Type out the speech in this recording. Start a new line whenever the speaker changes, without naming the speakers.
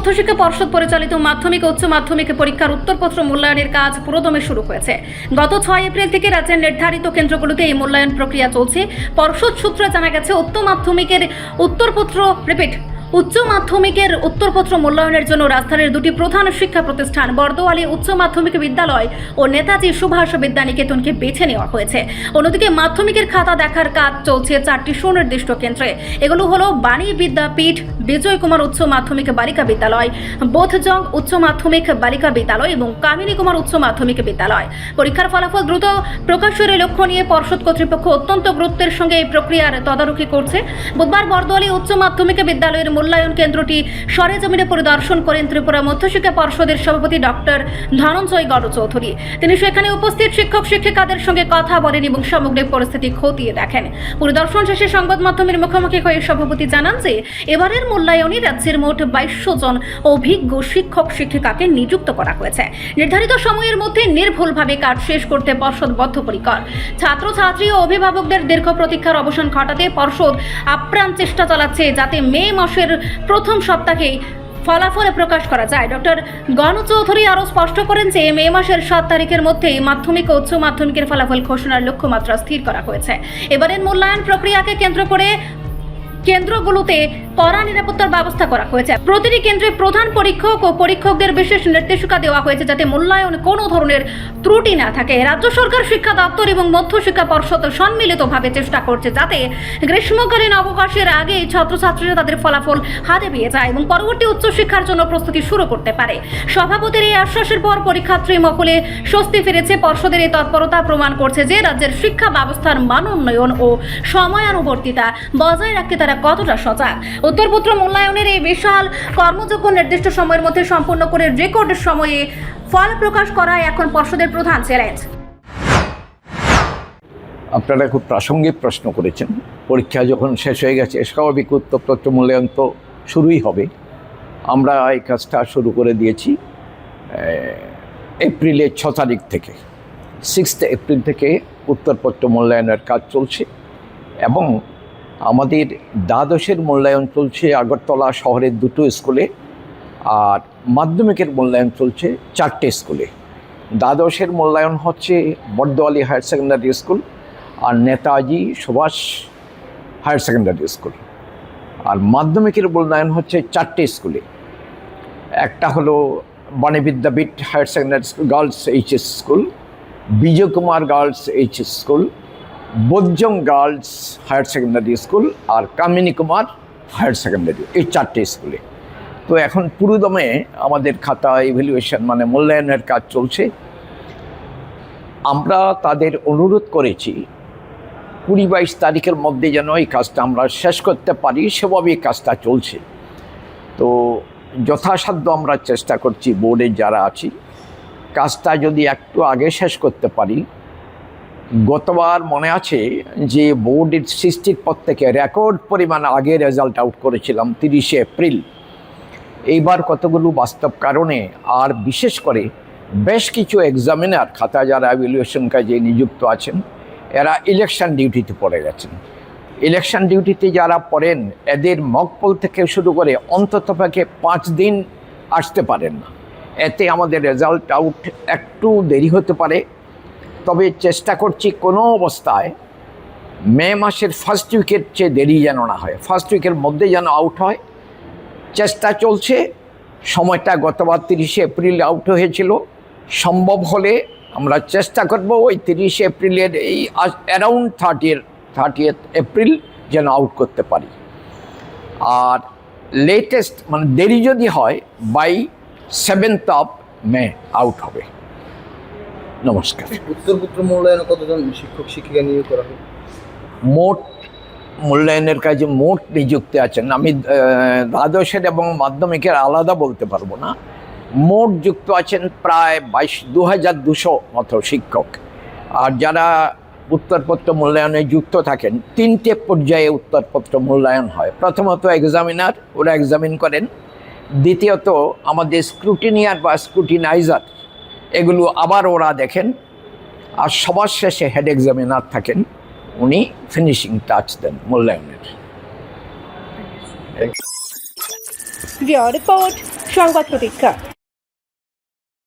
মধ্যশিক্ষা পর্ষদ পরিচালিত মাধ্যমিক ও উচ্চ মাধ্যমিক পরীক্ষার উত্তরপত্র মূল্যায়নের কাজ পুরোদমে শুরু হয়েছে। গত 6 এপ্রিল থেকে রাজ্যের নির্ধারিত কেন্দ্রগুলোতে এই মূল্যায়ন প্রক্রিয়া চলছে। পর্ষদ সূত্রে জানা গেছে, উচ্চ মাধ্যমিকের উত্তরপত্র মূল্যায়নের জন্য রাজধানীর দুটি প্রধান শিক্ষা প্রতিষ্ঠান বর্দোয়ালি উচ্চ মাধ্যমিক বিদ্যালয় ও নেতাজি সুভাষ বিদ্যানিকেতনকে বেছে নেওয়া হয়েছে। অন্যদিকে মাধ্যমিকের খাতা দেখার কাজ চলছে 4টি সুনির্দিষ্ট কেন্দ্রে। এগুলো হলো বাণী বিদ্যাপীঠ, বিজয় কুমার উচ্চ মাধ্যমিক বালিকা বিদ্যালয়, বোধজং উচ্চ মাধ্যমিক বালিকা বিদ্যালয় এবং কামিনী কুমার উচ্চ মাধ্যমিক বিদ্যালয়। পরীক্ষার ফলাফল দ্রুত প্রকাশের লক্ষ্য নিয়ে পর্ষদ কর্তৃপক্ষ অত্যন্ত গুরুত্বের সঙ্গে এই প্রক্রিয়ার তদারকি করছে। বুধবার বর্দোয়ালি উচ্চ মাধ্যমিক বিদ্যালয়ের মূল্যায়ন কেন্দ্রটি সরেজমিনে পরিদর্শন করেন ত্রিপুরা মধ্যশিক্ষা পর্ষদের সভাপতি ডক্টর ধনঞ্জয় গড় চৌধুরী। তিনি সেখানে উপস্থিত শিক্ষক শিক্ষিকাদের সঙ্গে কথা বলেন এবং সামগ্রিক পরিস্থিতি খতিয়ে দেখেন। পরিদর্শন শেষে সংবাদ মাধ্যমের মুখোমুখি হয়ে সভাপতি জানান যে এবারের মূল্যায়নে রাজ্যের মোট 2200 জন অভিজ্ঞ শিক্ষক শিক্ষিকাকে নিযুক্ত করা হয়েছে। নির্ধারিত সময়ের মধ্যে নির্ভুলভাবে কাজ শেষ করতে পর্ষদ বদ্ধপরিকর। ছাত্রছাত্রী ও অভিভাবকদের দীর্ঘ প্রতীক্ষার অবসান ঘটাতে পর্ষদ আপ্রাণ চেষ্টা চালাচ্ছে, যাতে মে মাসের প্রথম সপ্তাহে ফলাফল প্রকাশ করা যায়। ডক্টর গণ চৌধুরী আরও স্পষ্ট করেন যে মে মাসের 7 তারিখের মধ্যেই মাধ্যমিক ও উচ্চ মাধ্যমিকের ফলাফল ঘোষণার লক্ষ্যমাত্রা স্থির করা হয়েছে। এবারের মূল্যায়ন প্রক্রিয়াকে কেন্দ্র করে কেন্দ্রগুলোতে কড়া নিরাপত্তার ব্যবস্থা করা হয়েছে। প্রতিটি কেন্দ্রে প্রধান পরীক্ষক ও পরীক্ষকদের বিশেষ নির্দেশিকা দেওয়া হয়েছে, যাতে মূল্যায়নে কোনো ধরনের ত্রুটি না থাকে। রাজ্য সরকার, শিক্ষা দপ্তর এবং মধ্যশিক্ষা পর্ষদ সম্মিলিতভাবে চেষ্টা করছে, যাতে গ্রীষ্মকালীন অবকাশের আগে ছাত্রছাত্রীরা তাদের ফলাফল হাতে পেয়ে যায় এবং পরবর্তী উচ্চশিক্ষার জন্য প্রস্তুতি শুরু করতে পারে। সভাপতির এই আশ্বাসের পর পরীক্ষার্থী মহলে স্বস্তি ফিরেছে। পর্ষদের এই তৎপরতা প্রমাণ করছে যে রাজ্যের শিক্ষা ব্যবস্থার মান উন্নয়ন ও সময়ানুবর্তিতা বজায় রাখতে তারা কতটা সজাগ। উত্তরপত্র মূল্যায়নের এই বিশাল কর্মযজ্ঞ নির্দিষ্ট সময়ের মধ্যে সম্পন্ন করে রেকর্ড সময়ে ফল প্রকাশ করা এখন পর্ষদের প্রধান চ্যালেঞ্জ।
আপনারা খুব প্রাসঙ্গিক প্রশ্ন করেছেন। পরীক্ষা যখন শেষ হয়ে গেছে, স্বাভাবিক উত্তরপত্র মূল্যায়ন তো শুরুই হবে। আমরা এই কাজটা শুরু করে দিয়েছি এপ্রিলের 6 তারিখ থেকে। 6 এপ্রিল থেকে উত্তরপত্র মূল্যায়নের কাজ চলছে এবং আমাদের দ্বাদশের মূল্যায়ন চলছে আগরতলা শহরের 2টো স্কুলে, আর মাধ্যমিকের মূল্যায়ন চলছে 4টে স্কুলে। দ্বাদশের মূল্যায়ন হচ্ছে বর্দোয়ালি হায়ার সেকেন্ডারি স্কুল আর Netaji Subhash higher secondary school, আর মাধ্যমিকের মূল্যায়ন হচ্ছে 4টে স্কুলে। একটা হলো Bani Vidyapith higher secondary school girls HS school, Bijoy Kumar girls HS school, Bodhjung girls higher secondary school আর কামিনী কুমার হায়ার সেকেন্ডারি, এই 4টে স্কুলে। তো এখন পুরোদমে আমাদের খাতা ইভ্যালুয়েশন মানে মূল্যায়নের কাজ চলছে। আমরা তাদের অনুরোধ করেছি 20-22 তারিখের মধ্যে যেন এই কাজটা আমরা শেষ করতে পারি, সেভাবেই কাজটা চলছে। তো যথাসাধ্য আমরা চেষ্টা করছি, বোর্ডে যারা আছি, কাজটা যদি একটু আগে শেষ করতে পারি। গতবার মনে আছে যে বোর্ডের সৃষ্টির পর থেকে রেকর্ড পরিমাণ আগে রেজাল্ট আউট করেছিলাম 30 এপ্রিল। এইবার কতগুলো বাস্তব কারণে আর বিশেষ করে বেশ কিছু এক্সামিনার খাতা যারা ইভ্যালুয়েশন কাজে নিযুক্ত আছেন, এরা ইলেকশন ডিউটিতে পড়ে গেছেন। ইলেকশন ডিউটিতে যারা পড়েন, এদের মকপল থেকে শুরু করে অন্ততপক্ষে 5 দিন আসতে পারেন না। এতে আমাদের রেজাল্ট আউট একটু দেরি হতে পারে। তবে চেষ্টা করছি কোনো অবস্থায় মে মাসের ফার্স্ট উইকের চেয়ে দেরি যেন না হয়, ফার্স্ট উইকের মধ্যে যেন আউট হয়। চেষ্টা চলছে। সময়টা গতবার 30 এপ্রিল আউট হয়েছিল। সম্ভব হলে আমরা চেষ্টা করব ওই 30 এপ্রিলের এই অ্যারাউন্ড 30th এপ্রিল যেন আউট করতে পারি। আর লেটেস্ট মানে দেরি যদি হয় বাই 7th মে আউট হবে। নমস্কার।
উত্তরপত্র মূল্যায়নে কতজন শিক্ষক শিক্ষিকা নিয়োগ করা হবে?
মোট মূল্যায়নের কাজে মোট নিযুক্ত আছেন, আমি দ্বাদশের এবং মাধ্যমিকের আলাদা বলতে পারবো না, মোট যুক্ত আছেন প্রায় 2200 মতো শিক্ষক। আর যারা উত্তরপত্র মূল্যায়নে যুক্ত থাকেন, 3টে পর্যায়ে উত্তরপত্র মূল্যায়ন হয়। প্রথমত এক্সামিনার, ওরা এক্সামিন করেন। দ্বিতীয়ত আমাদের স্ক্রুটিনিয়ার বা স্ক্রুটিনাইজার, এগুলো আবার ওরা দেখেন। আর সবার শেষে হেড এক্সামিনার থাকেন, উনি ফিনিশিং টাচ দেন মূল্যায়নের।
রিপোর্ট
সংবাদ প্রতীক্ষা।